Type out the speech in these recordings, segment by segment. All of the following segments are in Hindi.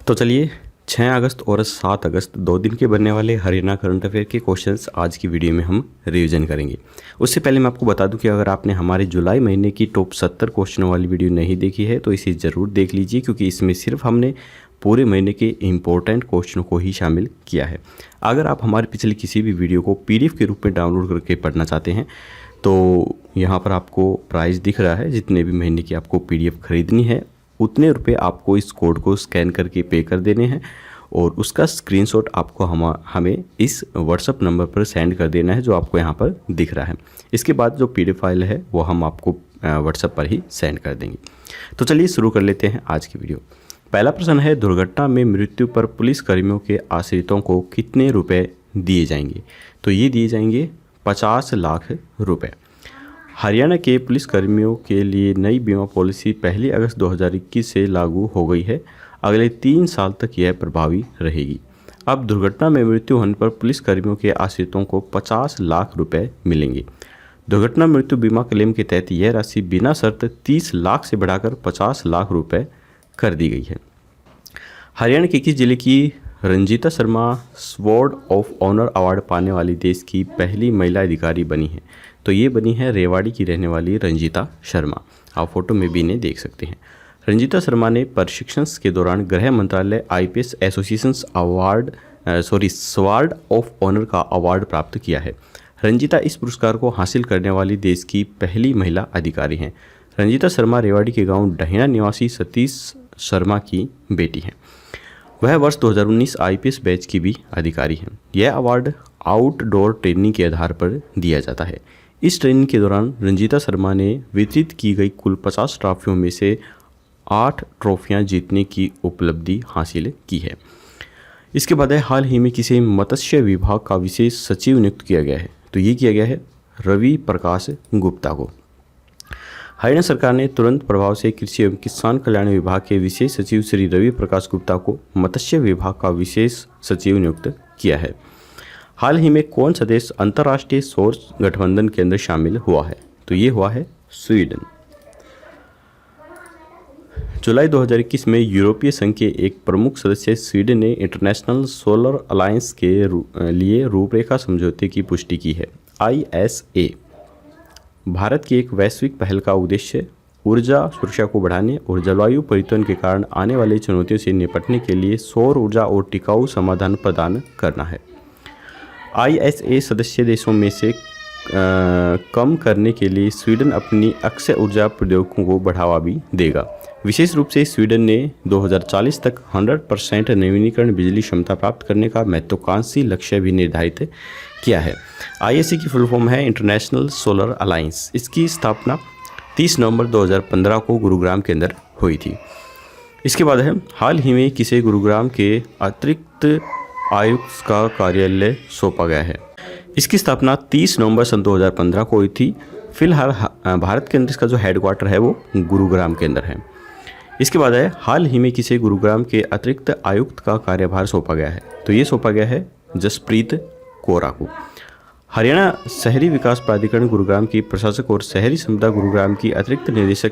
तो चलिए 6 अगस्त और 7 अगस्त 2 दिन के बनने वाले हरियाणा करंट अफेयर के क्वेश्चंस आज की वीडियो में हम रिवीजन करेंगे। उससे पहले मैं आपको बता दूं कि अगर आपने हमारे जुलाई महीने की टॉप 70 क्वेश्चनों वाली वीडियो नहीं देखी है तो इसे ज़रूर देख लीजिए, क्योंकि इसमें सिर्फ हमने पूरे महीने के इम्पोर्टेंट क्वेश्चनों को ही शामिल किया है। अगर आप हमारे पिछले किसी भी वीडियो को PDF के रूप में डाउनलोड करके पढ़ना चाहते हैं तो यहाँ पर आपको प्राइस दिख रहा है। जितने भी महीने की आपको PDF खरीदनी है उतने रुपए आपको इस कोड को स्कैन करके पे कर देने हैं और उसका स्क्रीनशॉट आपको हमें इस व्हाट्सअप नंबर पर सेंड कर देना है जो आपको यहाँ पर दिख रहा है। इसके बाद जो PDF फाइल है वो हम आपको व्हाट्सअप पर ही सेंड कर देंगे। तो चलिए शुरू कर लेते हैं आज की वीडियो। पहला प्रश्न है, दुर्घटना में मृत्यु पर पुलिस कर्मियों के आश्रितों को कितने रुपए दिए जाएंगे? तो ये दिए जाएंगे 50 लाख रुपए। हरियाणा के पुलिस कर्मियों के लिए नई बीमा पॉलिसी 1 अगस्त 2021 से लागू हो गई है। अगले 3 साल तक यह प्रभावी रहेगी। अब दुर्घटना में मृत्यु होने पर पुलिस कर्मियों के आश्रितों को 50 लाख रुपए मिलेंगे। दुर्घटना मृत्यु बीमा क्लेम के तहत यह राशि बिना शर्त 30 लाख से बढ़ाकर 50 लाख रुपए कर दी गई है। हरियाणा के किस जिले की Ranjeeta Sharma sword of honour award पाने वाली देश की पहली महिला अधिकारी बनी है? तो ये बनी है रेवाड़ी की रहने वाली रंजीता शर्मा। आप फोटो में भी इन्हें देख सकते हैं। रंजीता शर्मा ने प्रशिक्षण के दौरान गृह मंत्रालय IPS association sword of honour का अवार्ड प्राप्त किया है। रंजीता इस पुरस्कार को हासिल करने वाली देश की पहली महिला अधिकारी हैं। रंजीता शर्मा रेवाड़ी के गांव डहिना निवासी सतीश शर्मा की बेटी हैं। वह वर्ष 2019 IPS बैच की भी अधिकारी हैं। यह अवार्ड आउटडोर ट्रेनिंग के आधार पर दिया जाता है। इस ट्रेनिंग के दौरान रंजीता शर्मा ने वितरित की गई कुल 50 ट्रॉफियों में से 8 ट्रॉफियां जीतने की उपलब्धि हासिल की है। इसके बाद हाल ही में किसी मत्स्य विभाग का विशेष सचिव नियुक्त किया गया है। तो ये किया गया है रवि प्रकाश गुप्ता को। हरियाणा सरकार ने तुरंत प्रभाव से कृषि एवं किसान कल्याण विभाग के विशेष सचिव श्री रवि प्रकाश गुप्ता को मत्स्य विभाग का विशेष सचिव नियुक्त किया है। हाल ही में कौन सा देश अंतर्राष्ट्रीय सौर गठबंधन के अंदर शामिल हुआ है? तो ये हुआ है स्वीडन। जुलाई 2021 में यूरोपीय संघ के एक प्रमुख सदस्य स्वीडन ने इंटरनेशनल सोलर अलायंस के लिए रूपरेखा समझौते की पुष्टि की है। ISA भारत की एक वैश्विक पहल का उद्देश्य ऊर्जा सुरक्षा को बढ़ाने और जलवायु परिवर्तन के कारण आने वाली चुनौतियों से निपटने के लिए सौर ऊर्जा और टिकाऊ समाधान प्रदान करना है। ISA सदस्य देशों में से कम करने के लिए स्वीडन अपनी अक्षय ऊर्जा प्रौद्योगिकियों को बढ़ावा भी देगा। विशेष रूप से स्वीडन ने 2040 तक 100% नवीनीकरण बिजली क्षमता प्राप्त करने का महत्वाकांक्षी लक्ष्य भी निर्धारित किया है। ISA की फुल फॉर्म है इंटरनेशनल सोलर अलायंस। इसकी स्थापना 30 नवंबर 2015 को गुरुग्राम के अंदर हुई थी। इसके बाद है, हाल ही में किसे गुरुग्राम के अतिरिक्त आयुक्त का कार्यालय सौंपा गया है? इसकी स्थापना 30 नवंबर सन 2015 को हुई थी। फिलहाल भारत के अंदर इसका जो हेडक्वार्टर है वो गुरुग्राम के अंदर है। इसके बाद है, हाल ही में किसे गुरुग्राम के अतिरिक्त आयुक्त का कार्यभार सौंपा गया है? तो ये सौंपा गया है जसप्रीत कोरा को। हरियाणा शहरी विकास प्राधिकरण गुरुग्राम की प्रशासक और शहरी संपदा गुरुग्राम की अतिरिक्त निदेशक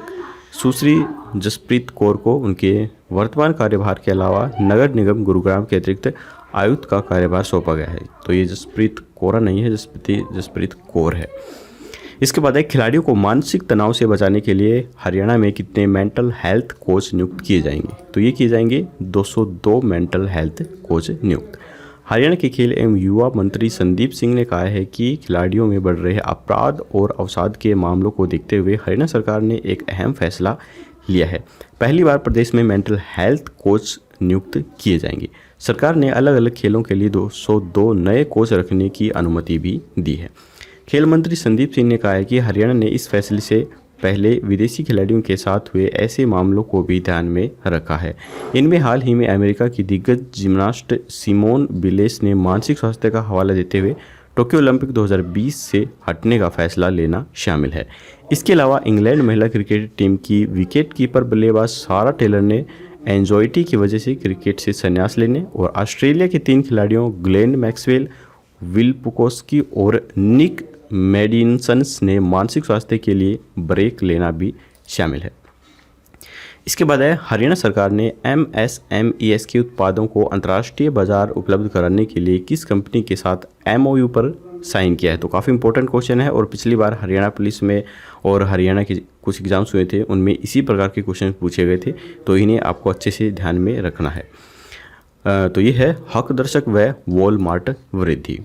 सुश्री जसप्रीत कौर को उनके वर्तमान कार्यभार के अलावा नगर निगम गुरुग्राम के अतिरिक्त आयुक्त का कार्यभार सौंपा गया है। तो ये जसप्रीत कोरा नहीं है, जसप्रीत कौर है। इसके बाद खिलाड़ियों को मानसिक तनाव से बचाने के लिए हरियाणा में कितने मेंटल हेल्थ कोच नियुक्त किए जाएंगे? तो ये किए जाएंगे 202 मेंटल हेल्थ कोच नियुक्त। हरियाणा के खेल एवं युवा मंत्री संदीप सिंह ने कहा है कि खिलाड़ियों में बढ़ रहे अपराध और अवसाद के मामलों को देखते हुए हरियाणा सरकार ने एक अहम फैसला लिया है। पहली बार प्रदेश में मेंटल हेल्थ कोच नियुक्त किए जाएंगे। सरकार ने अलग अलग खेलों के लिए 202 नए कोच रखने की अनुमति भी दी है। खेल मंत्री संदीप सिंह ने कहा है कि हरियाणा ने इस फैसले से पहले विदेशी खिलाड़ियों के साथ हुए ऐसे मामलों को भी ध्यान में रखा है। इनमें हाल ही में अमेरिका की दिग्गज जिम्नास्ट सिमोन बिलेस ने मानसिक स्वास्थ्य का हवाला देते हुए टोक्यो ओलंपिक 2020 से हटने का फैसला लेना शामिल है। इसके अलावा इंग्लैंड महिला क्रिकेट टीम की विकेट कीपर बल्लेबाज सारा टेलर ने एंजाइटी की वजह से क्रिकेट से संन्यास लेने और ऑस्ट्रेलिया के 3 खिलाड़ियों ग्लेन मैक्सवेल, विल पुकोस्की और निक मेडिसन्स ने मानसिक स्वास्थ्य के लिए ब्रेक लेना भी शामिल है। इसके बाद है हरियाणा सरकार ने MSMEs के उत्पादों को अंतर्राष्ट्रीय बाजार उपलब्ध कराने के लिए किस कंपनी के साथ MOU पर साइन किया है। तो काफ़ी इंपॉर्टेंट क्वेश्चन है और पिछली बार हरियाणा पुलिस में और हरियाणा के कुछ एग्जाम्स हुए थे उनमें इसी प्रकार के क्वेश्चन पूछे गए थे, तो इन्हें आपको अच्छे से ध्यान में रखना है। तो ये है हकदर्शक व वॉलमार्ट वृद्धि।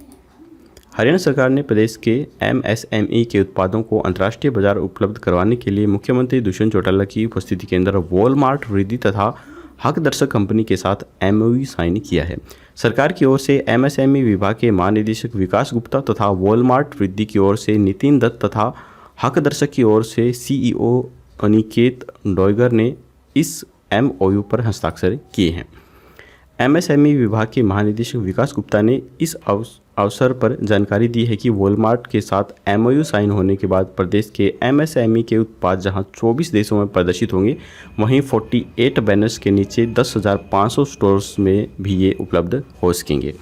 हरियाणा सरकार ने प्रदेश के MSME के उत्पादों को अंतर्राष्ट्रीय बाजार उपलब्ध करवाने के लिए मुख्यमंत्री दुष्यंत चौटाला की उपस्थिति के अंदर वॉलमार्ट वृद्धि तथा हकदर्शक कंपनी के साथ MOU साइन किया है। सरकार की ओर से MSME विभाग के महानिदेशक विकास गुप्ता तथा वॉलमार्ट वृद्धि की ओर से नितिन दत्त तथा हकदर्शक की ओर से CEO अनिकेत डोइगर ने इस MOU पर हस्ताक्षर किए हैं। MSME विभाग के महानिदेशक विकास गुप्ता ने इस अवसर पर जानकारी दी है कि वॉलमार्ट के साथ MOU साइन होने के बाद प्रदेश के MSME के उत्पाद जहां 24 देशों में प्रदर्शित होंगे, वहीं 48 बैनर्स के नीचे 10,500 स्टोर्स में भी ये उपलब्ध हो सकेंगे।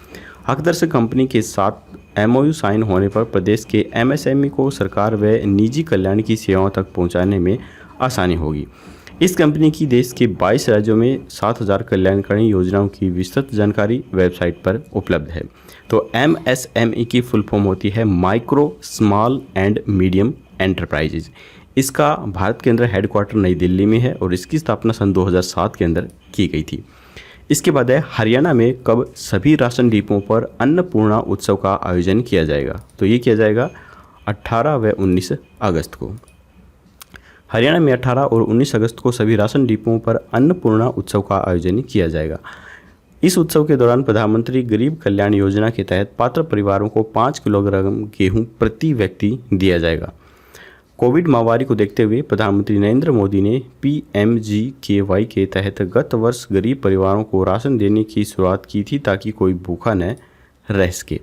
हकदर्शक कंपनी के साथ MOU साइन होने पर प्रदेश के MSME को सरकार व निजी कल्याण की सेवाओं तक पहुँचाने में आसानी होगी। इस कंपनी की देश के 22 राज्यों में 7,000 कल्याणकारी योजनाओं की विस्तृत जानकारी वेबसाइट पर उपलब्ध है। तो MSME की फुल फॉर्म होती है micro small and medium enterprises. इसका भारत के अंदर हेडक्वार्टर नई दिल्ली में है और इसकी स्थापना सन 2007 के अंदर की गई थी। इसके बाद है हरियाणा में कब सभी राशन डिपों पर अन्नपूर्णा उत्सव का आयोजन किया जाएगा। तो ये किया जाएगा 18 व 19 अगस्त को। हरियाणा में 18 और 19 अगस्त को सभी राशन डिपों पर अन्नपूर्णा उत्सव का आयोजन किया जाएगा। इस उत्सव के दौरान प्रधानमंत्री गरीब कल्याण योजना के तहत पात्र परिवारों को 5 किलोग्राम गेहूं प्रति व्यक्ति दिया जाएगा। कोविड महामारी को देखते हुए प्रधानमंत्री नरेंद्र मोदी ने PMGKY के तहत गत वर्ष गरीब परिवारों को राशन देने की शुरुआत की थी ताकि कोई भूखा न रह सके।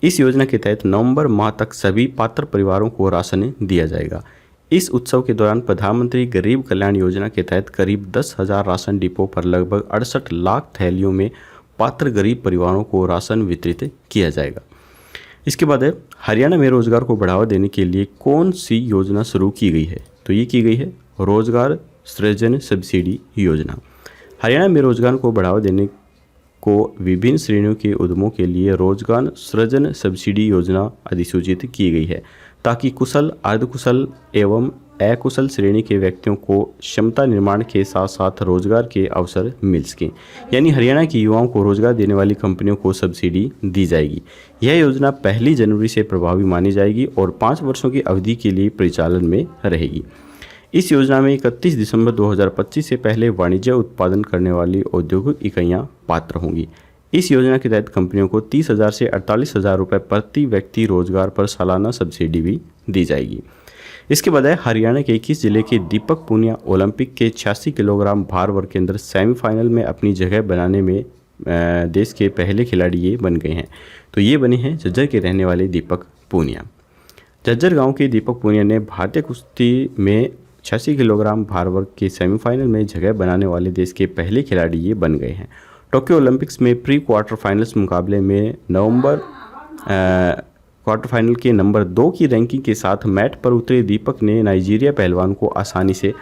इस योजना के तहत नवंबर माह तक सभी पात्र परिवारों को राशन दिया जाएगा। इस उत्सव के दौरान प्रधानमंत्री गरीब कल्याण योजना के तहत करीब 10,000 राशन डिपो पर लगभग 68 लाख थैलियों में पात्र गरीब परिवारों को राशन वितरित किया जाएगा। इसके बाद है हरियाणा में रोजगार को बढ़ावा देने के लिए कौन सी योजना शुरू की गई है। तो ये की गई है रोजगार सृजन सब्सिडी योजना। हरियाणा में रोजगार को बढ़ावा देने को विभिन्न श्रेणियों के उद्यमों के लिए रोजगार सृजन सब्सिडी योजना अधिसूचित की गई है ताकि कुशल, अर्धकुशल एवं अकुशल श्रेणी के व्यक्तियों को क्षमता निर्माण के साथ साथ रोजगार के अवसर मिल सकें। यानी हरियाणा के युवाओं को रोजगार देने वाली कंपनियों को सब्सिडी दी जाएगी। यह योजना 1 जनवरी से प्रभावी मानी जाएगी और 5 वर्षों की अवधि के लिए परिचालन में रहेगी। इस योजना में 31 दिसंबर 2025 से पहले वाणिज्य उत्पादन करने वाली औद्योगिक इकाइयाँ पात्र होंगी। इस योजना के तहत कंपनियों को 30,000 से 48,000 रुपये प्रति व्यक्ति रोजगार पर सालाना सब्सिडी भी दी जाएगी। इसके बाद हरियाणा के 21 जिले के दीपक पूनिया ओलंपिक के 86 किलोग्राम भार वर्ग के अंदर सेमीफाइनल में अपनी जगह बनाने में देश के पहले खिलाड़ी ये बन गए हैं। तो ये बने हैं झज्जर के रहने वाले दीपक पूनिया। झज्जर गांव के दीपक पूनिया ने भारतीय कुश्ती में 86 किलोग्राम भार वर्ग के सेमीफाइनल में जगह बनाने वाले देश के पहले खिलाड़ी ये बन गए हैं। टोक्यो ओलंपिक्स में प्री क्वार्टर फाइनल्स मुकाबले में क्वार्टर फाइनल के नंबर 2 की रैंकिंग के साथ मैट पर उतरे दीपक ने नाइजीरिया पहलवान को आसानी से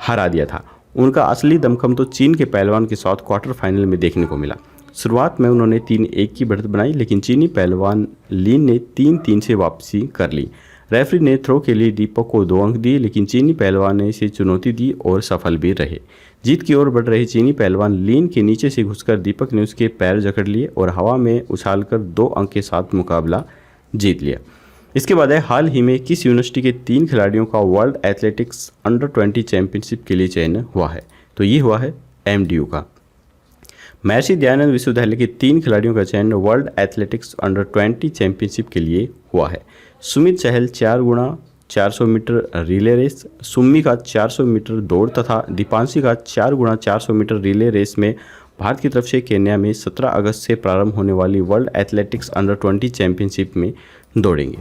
हरा दिया था। उनका असली दमखम तो चीन के पहलवान के साथ क्वार्टर फाइनल में देखने को मिला। शुरुआत में उन्होंने 3-1 की बढ़त बनाई, लेकिन चीनी पहलवान लिन ने 3-3 से वापसी कर ली। रेफरी ने थ्रो के लिए दीपक को 2 अंक दिए, लेकिन चीनी पहलवान ने इसे चुनौती दी और सफल भी रहे। जीत की ओर बढ़ रहे चीनी पहलवान लिन के नीचे से घुसकर दीपक ने उसके पैर जकड़ लिए और हवा में उछालकर 2 अंक के साथ मुकाबला जीत लिया। इसके बाद हाल ही में किस यूनिवर्सिटी के 3 खिलाड़ियों का वर्ल्ड एथलेटिक्स अंडर 20 चैंपियनशिप के लिए चयन हुआ है। तो ये हुआ है MDU का। महर्षि दयानंद विश्वविद्यालय के 3 खिलाड़ियों का चयन वर्ल्ड एथलेटिक्स अंडर 20 चैंपियनशिप के लिए हुआ है। सुमित चहल 4x400 मीटर रिले रेस, सुम्मी का 400 मीटर दौड़ तथा दीपांशी का 4x400 मीटर रिले रेस में भारत की तरफ से केन्या में 17 अगस्त से प्रारंभ होने वाली वर्ल्ड एथलेटिक्स अंडर 20 चैंपियनशिप में दौड़ेंगे।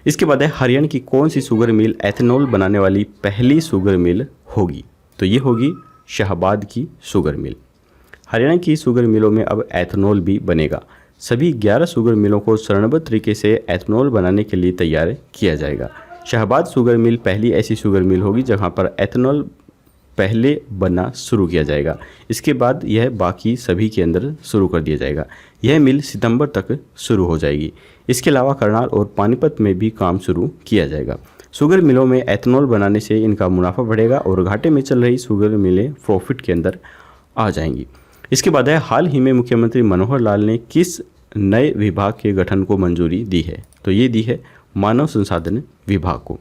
इसके बाद हरियाणा की कौन सी शुगर मिल एथेनॉल बनाने वाली पहली शुगर मिल होगी। तो ये होगी शाहबाद की शुगर मिल। हरियाणा की शुगर मिलों में अब एथेनॉल भी बनेगा। सभी 11 शुगर मिलों को चरणबद्ध तरीके से एथेनॉल बनाने के लिए तैयार किया जाएगा। शाहबाद शुगर मिल पहली ऐसी शुगर मिल होगी जहां पर एथेनॉल पहले बनना शुरू किया जाएगा। इसके बाद यह बाकी सभी के अंदर शुरू कर दिया जाएगा। यह मिल सितंबर तक शुरू हो जाएगी। इसके अलावा करनाल और पानीपत में भी काम शुरू किया जाएगा। शुगर मिलों में एथेनॉल बनाने से इनका मुनाफा बढ़ेगा और घाटे में चल रही शुगर मिलें प्रॉफिट के अंदर आ जाएंगी। इसके बाद है, हाल ही में मुख्यमंत्री मनोहर लाल ने किस नए विभाग के गठन को मंजूरी दी है? तो ये दी है मानव संसाधन विभाग को।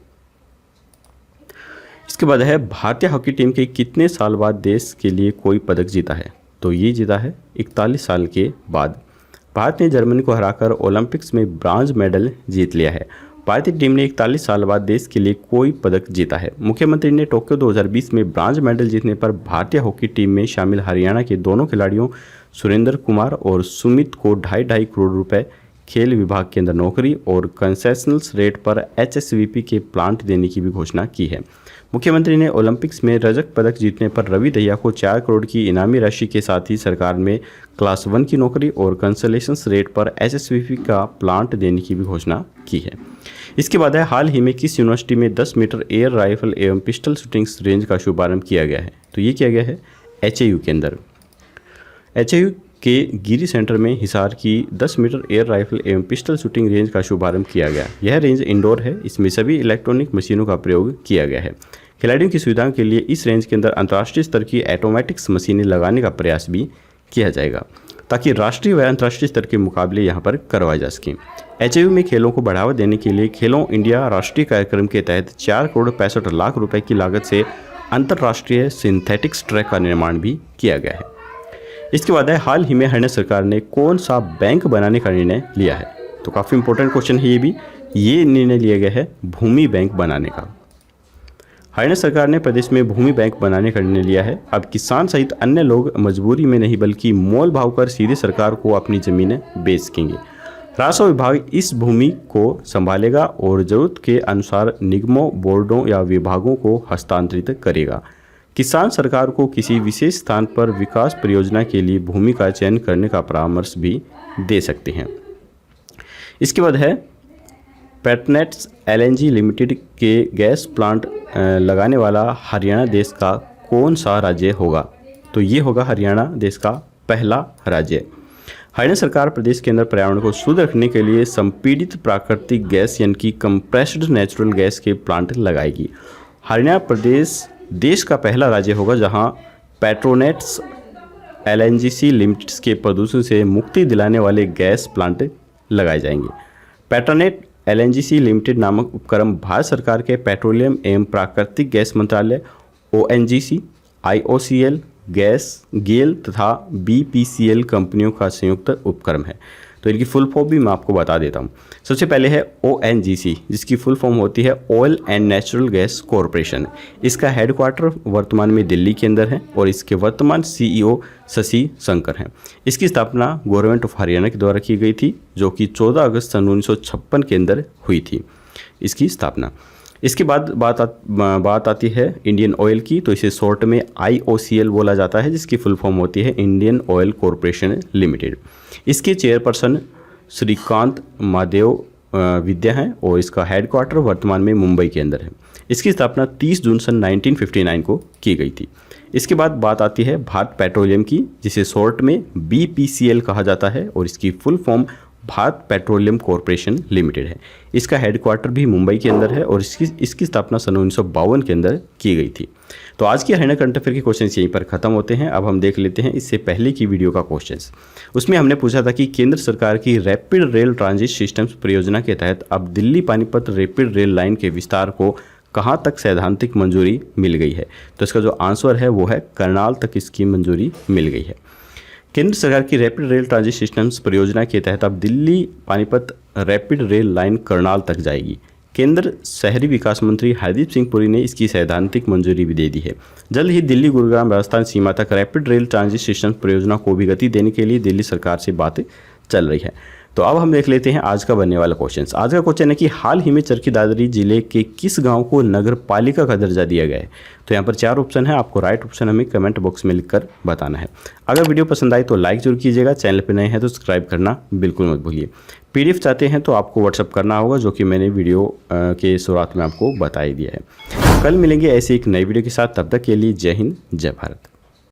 इसके बाद है, भारतीय हॉकी टीम के कितने साल बाद देश के लिए कोई पदक जीता है? तो ये जीता है 41 साल के बाद। भारत ने जर्मनी को हराकर ओलंपिक्स में ब्रॉन्ज मेडल जीत लिया है। भारतीय टीम ने 41 साल बाद देश के लिए कोई पदक जीता है। मुख्यमंत्री ने टोक्यो 2020 में ब्रॉन्ज मेडल जीतने पर भारतीय हॉकी टीम में शामिल हरियाणा के दोनों खिलाड़ियों सुरेंद्र कुमार और सुमित को 2.5 करोड़ रुपए खेल विभाग के अंदर नौकरी और कंसेशनल रेट पर HSVP के प्लांट देने की भी घोषणा की है। मुख्यमंत्री ने ओलंपिक्स में रजत पदक जीतने पर रवि दहिया को 4 करोड़ की इनामी राशि के साथ ही सरकार में क्लास 1 की नौकरी और कंसलेशन रेट पर HSVP का प्लांट देने की भी घोषणा की है। इसके बाद है, हाल ही में किस यूनिवर्सिटी में 10 मीटर एयर राइफल एवं पिस्टल शूटिंग रेंज का शुभारंभ किया गया है? तो ये किया गया है HAU के अंदर। HAU के गिरी सेंटर में हिसार की 10 मीटर एयर राइफल एवं पिस्टल शूटिंग रेंज का शुभारंभ किया गया। यह रेंज इंडोर है। इसमें सभी इलेक्ट्रॉनिक मशीनों का प्रयोग किया गया है। खिलाड़ियों की सुविधा के लिए इस रेंज के अंदर अंतर्राष्ट्रीय स्तर की ऑटोमेटिक्स मशीनें लगाने का प्रयास भी किया जाएगा ताकि राष्ट्रीय व अंतर्राष्ट्रीय स्तर के मुकाबले यहाँ पर करवाए जा सकें। HAU में खेलों को बढ़ावा देने के लिए खेलो इंडिया राष्ट्रीय कार्यक्रम के तहत 4 करोड़ 65 लाख रुपए की लागत से अंतर्राष्ट्रीय सिंथेटिक्स ट्रैक का निर्माण भी किया गया है। इसके बाद है, हाल ही में हरियाणा सरकार ने कौन सा बैंक बनाने का निर्णय लिया है? तो काफ़ी इंपॉर्टेंट क्वेश्चन है ये भी। ये निर्णय लिया गया है भूमि बैंक बनाने का। हरियाणा सरकार ने प्रदेश में भूमि बैंक बनाने का निर्णय लिया है। अब किसान सहित अन्य लोग मजबूरी में नहीं बल्कि मोल भाव कर सीधे सरकार को अपनी जमीनें बेच सकेंगे। राजस्व विभाग इस भूमि को संभालेगा और जरूरत के अनुसार निगमों, बोर्डों या विभागों को हस्तांतरित करेगा। किसान सरकार को किसी विशेष स्थान पर विकास परियोजना के लिए भूमि का चयन करने का परामर्श भी दे सकते हैं। इसके बाद है, पेट्रोनेट LNG लिमिटेड के गैस प्लांट लगाने वाला हरियाणा देश का कौन सा राज्य होगा? तो ये होगा हरियाणा देश का पहला राज्य। हरियाणा सरकार प्रदेश के अंदर पर्यावरण को शुद्ध रखने के लिए संपीड़ित प्राकृतिक गैस यानी कि कंप्रेस्ड नेचुरल गैस के प्लांट लगाएगी। हरियाणा प्रदेश देश का पहला राज्य होगा जहां पेट्रोनेट्स LNGC लिमिटेड के प्रदूषण से मुक्ति दिलाने वाले गैस प्लांट लगाए जाएंगे। पेट्रोनेट LNGC लिमिटेड नामक उपक्रम भारत सरकार के पेट्रोलियम एवं प्राकृतिक गैस मंत्रालय ONGC, IOCL, गेल तथा BPCL कंपनियों का संयुक्त उपक्रम है। तो इनकी फुल फॉर्म भी मैं आपको बता देता हूँ। सबसे पहले है ONGC, जिसकी फुल फॉर्म होती है oil and natural gas corporation. इसका हेडक्वार्टर वर्तमान में दिल्ली के अंदर है और इसके वर्तमान CEO शशि शंकर हैं। इसकी स्थापना गवर्नमेंट ऑफ हरियाणा के द्वारा की गई थी, जो कि 14 अगस्त सन 1956 के अंदर हुई थी इसकी स्थापना। इसके बाद बात आती है इंडियन ऑयल की। तो इसे शॉर्ट में IOCL बोला जाता है, जिसकी फुल फॉर्म होती है इंडियन ऑयल कॉरपोरेशन लिमिटेड। इसके चेयरपर्सन श्रीकांत महादेव विद्या हैं और इसका हेडक्वार्टर वर्तमान में मुंबई के अंदर है। इसकी स्थापना 30 जून सन 1959 को की गई थी। इसके बाद बात आती है भारत पेट्रोलियम की, जिसे शॉर्ट में BPCL कहा जाता है और इसकी full form Bharat petroleum corporation limited है। इसका हेडक्वार्टर भी मुंबई के अंदर है और इसकी स्थापना सन 1952 के अंदर की गई थी। तो आज की हरियाणा करंट अफेयर के क्वेश्चंस यहीं पर खत्म होते हैं। अब हम देख लेते हैं इससे पहले की वीडियो का क्वेश्चंस। उसमें हमने पूछा था कि केंद्र सरकार की रैपिड रेल ट्रांजिट सिस्टम्स परियोजना के तहत अब Delhi Panipat rapid rail line के विस्तार को कहाँ तक सैद्धांतिक मंजूरी मिल गई है? तो इसका जो आंसर है वो है करनाल तक इसकी मंजूरी मिल गई है। केंद्र सरकार की रैपिड रेल ट्रांजिट सिस्टम्स परियोजना के तहत अब Delhi Panipat rapid rail line Karnal तक जाएगी। केंद्र शहरी विकास मंत्री हरदीप सिंह पुरी ने इसकी सैद्धांतिक मंजूरी भी दे दी है। जल्द ही दिल्ली गुरुग्राम राजस्थान सीमा तक रैपिड रेल ट्रांजिट सिस्टम्स परियोजना को भी गति देने के लिए दिल्ली सरकार से बात चल रही है। तो अब हम देख लेते हैं आज का बनने वाला क्वेश्चन। आज का क्वेश्चन है कि हाल ही में चरखी दादरी जिले के किस गांव को नगर पालिका का दर्जा दिया गया है? तो यहाँ पर 4 ऑप्शन है, आपको राइट ऑप्शन हमें कमेंट बॉक्स में लिखकर बताना है। अगर वीडियो पसंद आए तो लाइक जरूर कीजिएगा, चैनल पर नए हैं तो सब्सक्राइब करना बिल्कुल मत भूलिए। PDF चाहते हैं तो आपको व्हाट्सअप करना होगा, जो कि मैंने वीडियो के शुरुआत में आपको बता ही दिया है। कल मिलेंगे ऐसे एक नई वीडियो के साथ, तब तक के लिए जय हिंद जय भारत।